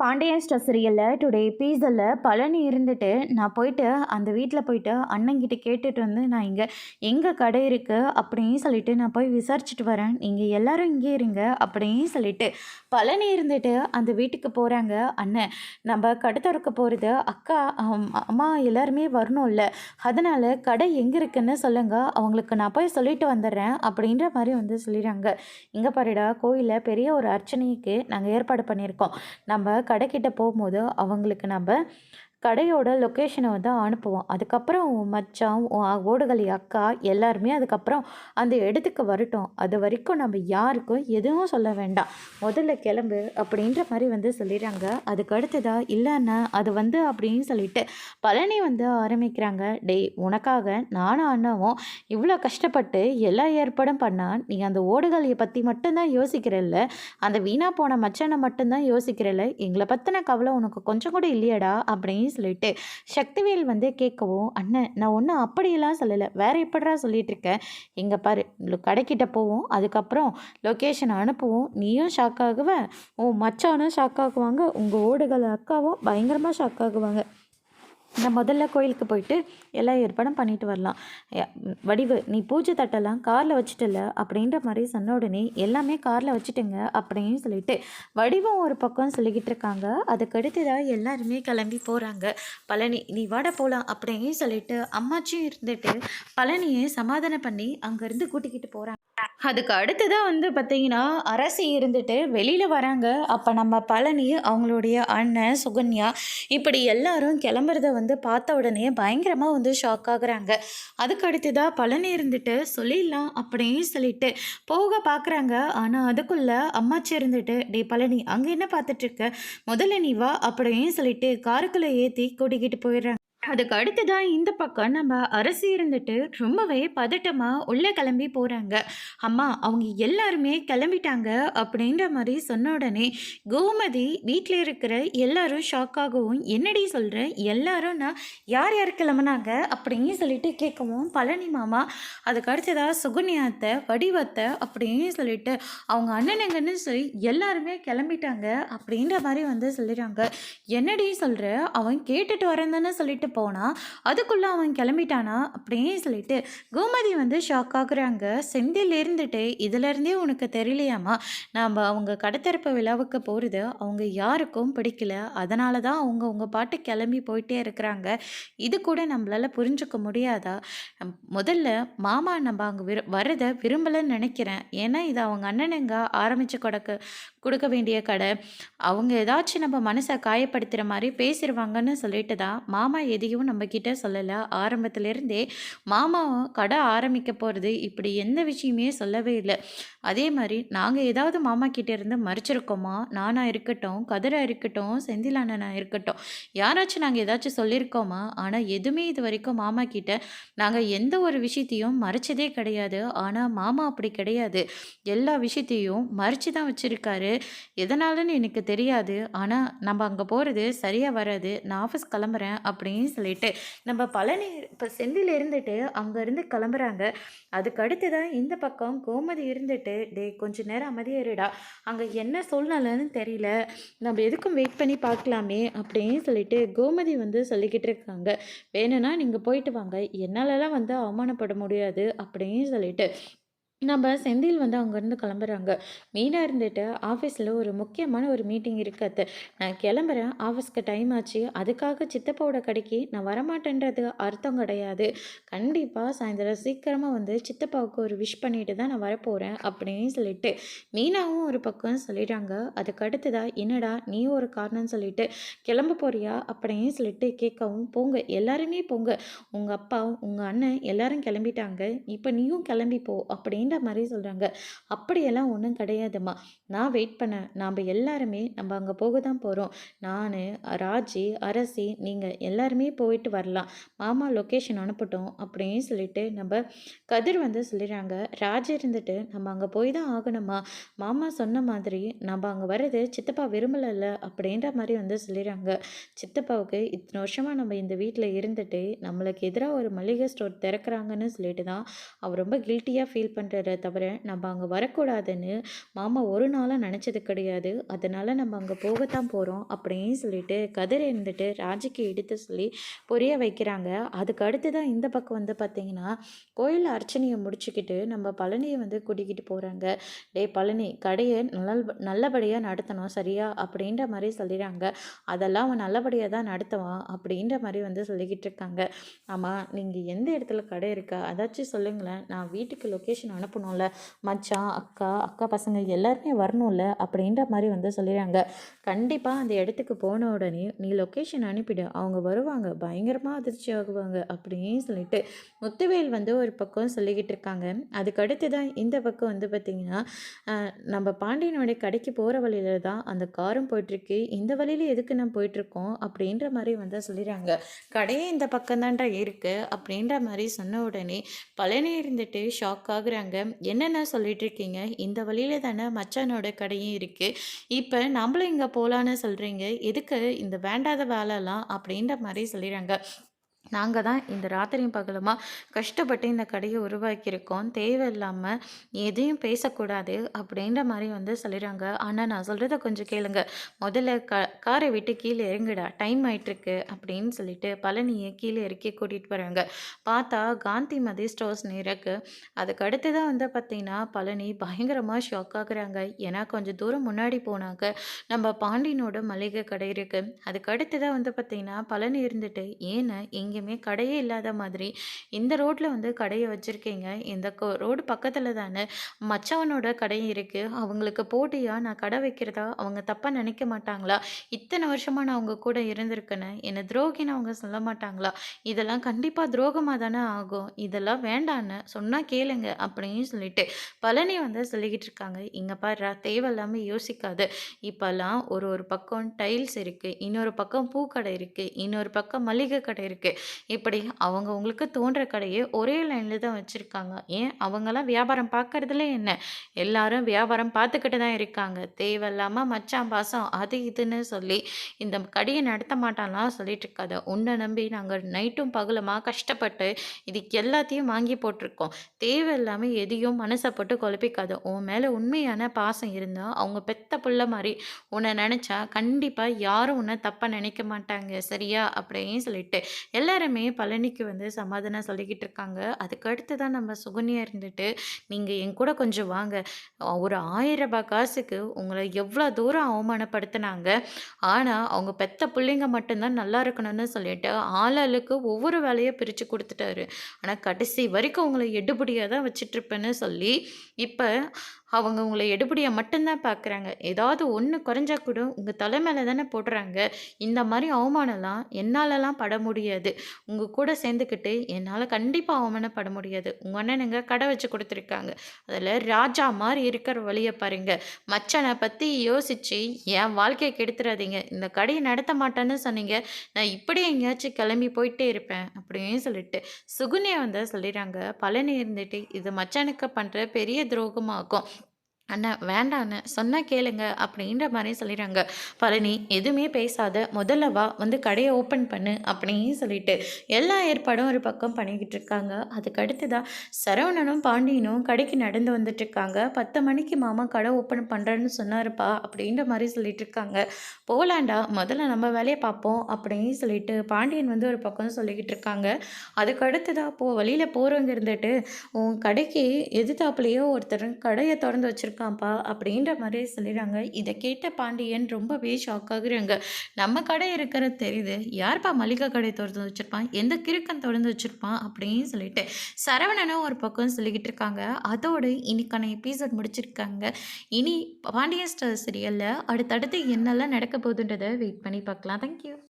Pandian store சீரியலில் today எபிசோடில் பழனி இருந்துட்டு நான் போயிட்டு அந்த வீட்டில் போயிட்டு அண்ணங்கிட்ட கேட்டுட்டு வந்து நான் இங்கே எங்கே கடை இருக்குது அப்படின்னு சொல்லிட்டு நான் போய் விசாரிச்சுட்டு வரேன், நீங்கள் எல்லாரும் இங்கே இருங்க அப்படின்னு சொல்லிட்டு பழனி இருந்துட்டு அந்த வீட்டுக்கு போகிறாங்க. அண்ணன் நம்ம கடை திறக்க போகிறது அக்கா அம்மா எல்லாருமே வரணும்ல, அதனால் கடை எங்கே இருக்குன்னு சொல்லுங்கள், அவங்களுக்கு நான் போய் சொல்லிட்டு வந்துடுறேன் அப்படின்ற மாதிரி வந்து சொல்லிடுறாங்க. இங்கே பாருடா, கோயிலில் பெரிய ஒரு அர்ச்சனைக்கு நாங்கள் ஏற்பாடு பண்ணியிருக்கோம். நம்ம கடைக்கிட்ட போகும்போது அவங்களுக்கு நம்ம கடையோட லொக்கேஷனை வந்து அனுப்புவோம். அதுக்கப்புறம் உன் மச்சான், ஓடுகளி அக்கா எல்லாருமே அதுக்கப்புறம் அந்த இடத்துக்கு வரட்டும். அது வரைக்கும் நம்ம யாருக்கும் எதுவும் சொல்ல வேண்டாம், முதல்ல கிளம்பு அப்படின்ற மாதிரி வந்து சொல்லிடுறாங்க. அதுக்கு அடுத்ததா இல்லைன்னா அது வந்து அப்படின்னு சொல்லிட்டு பழனி வந்து ஆரம்பிக்கிறாங்க. டேய், உனக்காக நானும் அண்ணாவும் இவ்வளோ கஷ்டப்பட்டு எல்லா ஏற்பாடும் பண்ணால் நீ அந்த ஓடுகளியை பற்றி மட்டும்தான் யோசிக்கிறல்ல, அந்த வீணாக போன மச்சானை மட்டும்தான் யோசிக்கிறல்ல, எங்களை பற்றின கவலை உனக்கு கொஞ்சம் கூட இல்லையடா அப்படின்னு சொல்லிட்டு சக்திவேல் வந்து கேட்கவும், அண்ணன் நான் ஒன்றும் அப்படியெல்லாம் சொல்லலை, வேற எப்படிடா சொல்லிட்டு இருக்கேன், எங்க பாரு கடைக்கிட்ட போவோம், அதுக்கப்புறம் லொக்கேஷன் அனுப்புவோம், நீயும் ஷாக் ஆகுவ, உன் மச்சானும் ஷாக் ஆகுவாங்க, உங்கள் ஓடுகள் அக்காவும் பயங்கரமாக ஷாக் ஆகுவாங்க. நான் முதல்ல கோயிலுக்கு போயிட்டு எல்லா ஏற்பாடும் பண்ணிட்டு வரலாம். வடிவு நீ பூஜை தட்டெல்லாம் காரில் வச்சுட்டல அப்படின்ற மாதிரி சொன்ன உடனே எல்லாமே காரில் வச்சுட்டுங்க அப்படின்னு சொல்லிட்டு வடிவம் ஒரு பக்கம் சொல்லிக்கிட்டு இருக்காங்க. அதுக்கடுத்துதான் எல்லாருமே கிளம்பி போகிறாங்க. பழனி நீ வாட போகலாம் அப்படின்னு சொல்லிட்டு அம்மாச்சியும் இருந்துட்டு பழனியை சமாதானம் பண்ணி அங்கேருந்து கூட்டிக்கிட்டு போகிறாங்க. அதுக்கு அடுத்ததான் வந்து பார்த்தீங்கன்னா அரசி இருந்துட்டு வெளியில் வராங்க. அப்போ நம்ம பழனி, அவங்களுடைய அண்ணன் சுகன்யா இப்படி எல்லாரும் கிளம்புறத வந்து பார்த்த உடனே பயங்கரமாக வந்து ஷாக் ஆகுறாங்க. அதுக்கு அடுத்ததாக பழனி இருந்துட்டு சொல்லிடலாம் அப்படின்னு சொல்லிட்டு போக பார்க்குறாங்க. ஆனால் அதுக்குள்ளே அம்மாச்சி இருந்துட்டு, டே பழனி அங்கே என்ன பார்த்துட்ருக்க, முதல்ல நீ வா அப்படின்னு சொல்லிட்டு காருக்குள்ளே ஏற்றி கூட்டிக்கிட்டு போயிடுறாங்க. அதுக்கு அடுத்ததான் இந்த பக்கம் நம்ம அரசி இருந்துட்டு ரொம்பவே பதட்டமாக உள்ளே கிளம்பி போகிறாங்க. அம்மா அவங்க எல்லாருமே கிளம்பிட்டாங்க அப்படின்ற மாதிரி சொன்ன உடனே கோமதி வீட்டில் இருக்கிற எல்லாரும் ஷாக் ஆகவும், என்னடி சொல்கிற எல்லாரும் நான் யார் யார் கிளம்புனாங்க அப்படின்னு சொல்லிட்டு கேட்கவும், பழனி மாமா அதுக்கு அடுத்ததாக சுகன்யாத்தை வடிவத்தை அப்படின்னு சொல்லிட்டு அவங்க அண்ணனுங்கன்னு சொல்லி எல்லாருமே கிளம்பிட்டாங்க அப்படின்ற மாதிரி வந்து சொல்லிடுறாங்க. என்னடி சொல்கிற, அவன் கேட்டுட்டு வரேன் தானே சொல்லிட்டு போனால் அதுக்குள்ளே அவன் கிளம்பிட்டானா அப்படின்னு சொல்லிட்டு கோமதி வந்து ஷாக் ஆகுறாங்க. செந்தில் இருந்துட்டு இதுலேருந்தே உனக்கு தெரியலையாமா, நாம் அவங்க கடத்தரப்பு விழாவுக்கு போகிறது அவங்க யாருக்கும் பிடிக்கல, அதனால தான் அவங்க உங்க பாட்டு கிளம்பி போயிட்டே இருக்கிறாங்க, இது கூட நம்மளால் புரிஞ்சுக்க முடியாதா, முதல்ல மாமா நம்ம அங்கே வரதை விரும்பலைன்னு நினைக்கிறேன், ஏன்னா இது அவங்க அண்ணனுங்க ஆரம்பித்து கொடுக்க வேண்டிய கடை, அவங்க ஏதாச்சும் நம்ம மனசை காயப்படுத்துகிற மாதிரி பேசிடுவாங்கன்னு சொல்லிட்டு தான் மாமா எதையும் நம்மக்கிட்ட சொல்லலை, ஆரம்பத்துலேருந்தே மாமா கடை ஆரம்பிக்க போகிறது இப்படி எந்த விஷயமே சொல்லவே இல்லை, அதே மாதிரி நாங்கள் ஏதாவது மாமா கிட்டே இருந்து மறைச்சிருக்கோமா, நானாக இருக்கட்டும், கதிராக இருக்கட்டும், செந்தில் அண்ணனாக இருக்கட்டும், யாராச்சும் நாங்கள் ஏதாச்சும் சொல்லியிருக்கோமா, ஆனால் எதுவுமே இது வரைக்கும் மாமா கிட்ட நாங்கள் எந்த ஒரு விஷயத்தையும் மறைச்சதே கிடையாது, ஆனால் மாமா அப்படி கிடையாது, எல்லா விஷயத்தையும் மறைச்சி தான் வச்சுருக்காரு, எதனாலன்னு எனக்கு தெரியாது, ஆனால் நம்ம அங்கே போகிறது சரியாக வராது, நான் ஆஃபீஸ் கிளம்புறேன் அப்படின்னு சொல்லிட்டு நம்ம பழனி இப்போ செந்தில் இருந்துட்டு அங்கேருந்து கிளம்புறாங்க. அதுக்கு அடுத்து தான் இந்த பக்கம் கோமதி இருந்துட்டு, டே கொஞ்ச நேரம் அமைதியாருடா, அங்கே என்ன சூழ்நிலைன்னு தெரியல, நம்ம எதுக்கும் வெயிட் பண்ணி பார்க்கலாமே அப்படின்னு சொல்லிட்டு கோமதி வந்து சொல்லிக்கிட்டு இருக்காங்க. வேணும்னா நீங்கள் போயிட்டு வாங்க, என்னாலலாம் வந்து அவமானப்பட முடியாது அப்படின்னு சொல்லிட்டு நம்ம செந்தில் வந்து அங்கேருந்து கிளம்புறாங்க. மீனாக இருந்துட்டு ஆஃபீஸில் ஒரு முக்கியமான ஒரு மீட்டிங் இருக்குது, நான் கிளம்புறேன், ஆஃபீஸ்க்கு டைம் ஆச்சு, அதுக்காக சித்தப்பாவோட கடைக்கு நான் வரமாட்டேன்றது அர்த்தம் கிடையாது, கண்டிப்பாக சாயந்தரம் சீக்கிரமாக வந்து சித்தப்பாவுக்கு ஒரு விஷ் பண்ணிட்டு தான் நான் வரப்போகிறேன் அப்படின்னு சொல்லிட்டு மீனாவும் ஒரு பக்கம் சொல்லிடுறாங்க. அதுக்கு அடுத்ததாக என்னடா நீ ஒரு காரணம் சொல்லிட்டு கிளம்ப போறியா அப்படின்னு சொல்லிட்டு கேட்கவும், போங்க எல்லாருமே போங்க, உங்கள் அப்பா உங்கள் அண்ணன் எல்லாரும் கிளம்பிட்டாங்க, இப்போ நீயும் கிளம்பிப்போ அப்படின்னு மாதிரி சொல்கிறாங்க. அப்படியெல்லாம் ஒன்றும் கிடையாதுமா, நான் வெயிட் பண்ணேன், நாம் எல்லாருமே நம்ம அங்கே போக தான் போகிறோம், நான் ராஜி அரசி நீங்கள் எல்லாருமே போயிட்டு வரலாம், மாமா லொக்கேஷன் அனுப்பட்டும் அப்படின்னு சொல்லிட்டு நம்ம கதிர் வந்து சொல்லிடுறாங்க. ராஜி இருந்துட்டு நம்ம அங்கே போய் தான் ஆகணுமா, மாமா சொன்ன மாதிரி நம்ம அங்கே வர்றது சித்தப்பா விரும்பலைல்ல அப்படின்ற மாதிரி வந்து சொல்லிடுறாங்க. சித்தப்பாவுக்கு இத்தனை வருஷமாக நம்ம இந்த வீட்டில் இருந்துட்டு நம்மளுக்கு எதிராக ஒரு மளிகை ஸ்டோர் திறக்கிறாங்கன்னு சொல்லிட்டு தான் அவர் ரொம்ப கில்ட்டியாக ஃபீல் பண்ணுறாரு, இருக்கிறத தவிர நம்ம அங்கே வரக்கூடாதுன்னு மாமா ஒரு நாளாக நினச்சது கிடையாது. அதனால் நம்ம அங்கே போகத்தான் போகிறோம் அப்படின்னு சொல்லிட்டு கதிர் இருந்துட்டு ராஜுக்கு எடுத்து சொல்லி புரிய வைக்கிறாங்க. அதுக்கு அடுத்து தான் இந்த பக்கம் வந்து பார்த்திங்கன்னா கோயில் அர்ச்சனையை முடிச்சுக்கிட்டு நம்ம பழனியை வந்து கூட்டிக்கிட்டு போகிறாங்க. டேய் பழனி, கடையை நல்லபடியாக நடத்தணும் சரியா அப்படின்ற மாதிரி சொல்லிடுறாங்க. அதெல்லாம் அவன் நல்லபடியாக தான் நடத்துவான் அப்படின்ற மாதிரி வந்து சொல்லிக்கிட்டு இருக்காங்க. ஆமாம், நீங்கள் எந்த இடத்துல கடை இருக்கா அதாச்சும் சொல்லுங்களேன், நான் வீட்டுக்கு லொக்கேஷன் அனுப்பணும்ல, மச்சான் அக்கா அக்கா பசங்க எல்லாருமே வரணும்ல அப்படின்ற மாதிரி வந்து சொல்லிடுறாங்க. கண்டிப்பாக அந்த இடத்துக்கு போன உடனே நீ லொக்கேஷன் அனுப்பிடு, அவங்க வருவாங்க, பயங்கரமாக அதிர்ச்சி ஆகுவாங்க அப்படின்னு சொல்லிட்டு முத்துவேல் வந்து ஒரு பக்கம் சொல்லிக்கிட்டு இருக்காங்க. அதுக்கு அடுத்து தான் இந்த பக்கம் வந்து பார்த்திங்கன்னா நம்ம பாண்டியனுடைய கடைக்கு போகிற வழியில தான் அந்த காரும் போயிட்டுருக்கு. இந்த வழியில் எதுக்கு நான் போயிட்டுருக்கோம் அப்படின்ற மாதிரி வந்து சொல்லிடுறாங்க. கடையே இந்த பக்கம்தான்டா இருக்குது அப்படின்ற மாதிரி சொன்ன உடனே பழனி இருந்துட்டு ஷாக் ஆகுறாங்க. என்னென்ன சொல்லிட்டு இருக்கீங்க, இந்த வழியில தானே மச்சானோட கடையும் இருக்குது, இப்போ நம்மளும் இங்கே போகலான்னு சொல்கிறீங்க, எதுக்கு இந்த வேண்டாத வேலைலாம் அப்படின்ற மாதிரி சொல்லிடுறாங்க. நாங்கள் தான் இந்த ராத்திரியும் பகலுமா கஷ்டப்பட்டு இந்த கடையை உருவாக்கியிருக்கோம், தேவையில்லாமல் எதையும் பேசக்கூடாது அப்படின்ற மாதிரி வந்து சொல்லிடுறாங்க. ஆனால் நான் சொல்கிறத கொஞ்சம் கேளுங்க, முதல்ல காரை விட்டு கீழே இறங்குடா, டைம் ஆயிட்டிருக்கு அப்படின்னு சொல்லிட்டு பழனியை கீழே இறக்கி கூட்டிகிட்டு வராங்க. பார்த்தா காந்தி மதி ஸ்டோர்ஸ் நேரக்கு. அதுக்கு அடுத்து தான் வந்து பார்த்திங்கன்னா பழனி பயங்கரமாக ஷாக் ஆகுறாங்க. ஏன்னா கொஞ்சம் தூரம் முன்னாடி போனாங்க நம்ம பாண்டியனோட மளிகை கடை இருக்குது. அதுக்கு அடுத்து தான் வந்து பார்த்திங்கன்னா பழனி இருந்துட்டு ஏன்னு எங்கேயுமே கடையே இல்லாத மாதிரி இந்த ரோட்டில் வந்து கடையை வச்சுருக்கீங்க, இந்த ரோடு பக்கத்தில் தானே மச்சவனோட கடையும் இருக்குது, அவங்களுக்கு போட்டியாக நான் கடை வைக்கிறதா அவங்க தப்பாக நினைக்க மாட்டாங்களா, இத்தனை வருஷமாக நான் அவங்க கூட இருந்திருக்கேன்னு என்னை துரோகின்னு அவங்க சொல்ல மாட்டாங்களா, இதெல்லாம் கண்டிப்பாக துரோகமாக தானே ஆகும், இதெல்லாம் வேண்டான்னு சொன்னால் கேளுங்க அப்படின்னு சொல்லிட்டு பழனி வந்து சொல்லிக்கிட்டு இருக்காங்க. இங்கே பாரு, தேவையில்லாமல் யோசிக்காது, இப்போல்லாம் ஒரு ஒரு பக்கம் டைல்ஸ் இருக்குது, இன்னொரு பக்கம் பூக்கடை இருக்குது, இன்னொரு பக்கம் மளிகை கடை இருக்குது, இப்படி அவங்களுக்கு தோன்ற கடையை ஒரே லைனில் தான் வச்சுருக்காங்க. ஏன் அவங்களாம் வியாபாரம் பார்க்குறதுல என்ன, எல்லாரும் வியாபாரம் பார்த்துக்கிட்டு தான் இருக்காங்க, தேவையில்லாமல் மச்சான் பாசம் அது இதுன்னு சொல்லி இந்த கடையை நடத்த மாட்டான்லாம் சொல்லிட்டு இருக்காது. உன்னை நம்பி நாங்கள் நைட்டும் பகலுமாக கஷ்டப்பட்டு இதுக்கு எல்லாத்தையும் வாங்கி போட்டிருக்கோம், தேவையில்லாமல் எதையும் மனசை போட்டு குழப்பிக்காது, உன் மேலே உண்மையான பாசம் இருந்தால் அவங்க பெத்த புள்ள மாதிரி உன்னை நினச்சா கண்டிப்பாக யாரும் உன்னை தப்பாக நினைக்க மாட்டாங்க சரியா அப்படின்னு சொல்லிட்டு எல்லாருமே பழனிக்கு வந்து சமாதானம் சொல்லிக்கிட்டு இருக்காங்க. அதுக்கு அடுத்து தான் நம்ம சுகன்யா இருந்துட்டு நீங்கள் என் கூட கொஞ்சம் வாங்க, ஒரு 1000 ரூபாய் காசுக்கு உங்களை எவ்வளோ தூரம் அவமானப்படுத்தினாங்க, ஆனால் அவங்க பெத்த பிள்ளைங்க மட்டும்தான் நல்லா இருக்கணும்னு சொல்லிட்டு ஆளாளுக்கு ஒவ்வொரு வேலையை பிரித்து கொடுத்துட்டாரு, ஆனால் கடைசி வரைக்கும் உங்களை எடுபடியாக தான் வச்சிட்ருப்பேன்னு சொல்லி இப்போ அவங்க உங்களை எடுபடியாக மட்டும்தான் பார்க்குறாங்க, ஏதாவது ஒன்று குறைஞ்சா கூட உங்கள் தலை மேலே தானே போடுறாங்க, இந்த மாதிரி அவமானம்லாம் என்னாலலாம் பட முடியாது, உங்கள் கூட சேர்ந்துக்கிட்டு என்னால் கண்டிப்பாக அவமானப்பட முடியாது, உங்கள் அண்ணனுங்க கடை வச்சு கொடுத்துருக்காங்க, அதில் ராஜா மாதிரி இருக்கிற வழியை பாருங்க, மச்சனை பற்றி யோசித்து என் வாழ்க்கையை கெடுத்துடாதீங்க, இந்த கடையை நடத்த மாட்டேன்னு சொன்னீங்க, நான் இப்படி எங்கேயாச்சும் கிளம்பி போயிட்டே இருப்பேன் அப்படின்னு சொல்லிட்டு சுகுனியை வந்து சொல்லிடுறாங்க. பழனி இருந்துட்டு இது மச்சனுக்கு பண்ணுற பெரிய துரோகமாகும், அண்ணா வேண்டாண்ணே சொன்னால் கேளுங்க அப்படின்ற மாதிரி சொல்லிடுறாங்க. பழனி எதுவுமே பேசாத, முதல்ல வா வந்து கடையை ஓப்பன் பண்ணு அப்படின்னு சொல்லிட்டு எல்லா ஏற்பாடும் ஒரு பக்கம் பண்ணிக்கிட்டு இருக்காங்க. அதுக்கு அடுத்ததான் சரவணனும் பாண்டியனும் கடைக்கு நடந்து வந்துட்டு இருக்காங்க. 10 மணிக்கு மாமா கடை ஓப்பன் பண்ணுறேன்னு சொன்னாருப்பா அப்படின்ற மாதிரி சொல்லிட்டு இருக்காங்க. போகலாண்டா, முதல்ல நம்ம வேலையை பார்ப்போம் அப்படின்னு சொல்லிட்டு பாண்டியன் வந்து ஒரு பக்கம் சொல்லிக்கிட்டு இருக்காங்க. அதுக்கு அடுத்ததாக வழியில் போகிறவங்க இருந்துட்டு உன் கடைக்கு எதிர்த்தாப்புலேயோ ஒருத்தர் கடையை திறந்து வச்சுருக்காங்க அப்படின்ற மாதிரி சொல்லிடுறாங்க. இதை கேட்ட பாண்டியன் ரொம்பவே ஷாக் ஆகுறாங்க. நம்ம கடை இருக்கிறது தெரியுது, யார்ப்பா மளிகை கடை திறந்து வச்சிருப்பான், எந்த கிறுக்கன் திறந்து வச்சிருப்பான் அப்படின்னு சொல்லிட்டு சரவணனும் ஒரு பக்கம் சொல்லிக்கிட்டு இருக்காங்க. அதோடு இன்னைக்கான எபிசோட் முடிச்சிருக்காங்க. இனி பாண்டியன் ஸ்டார் சீரியலில் அடுத்தடுத்து என்னெல்லாம் நடக்க போகுதுன்றதை வெயிட் பண்ணி பார்க்கலாம். தேங்க்யூ.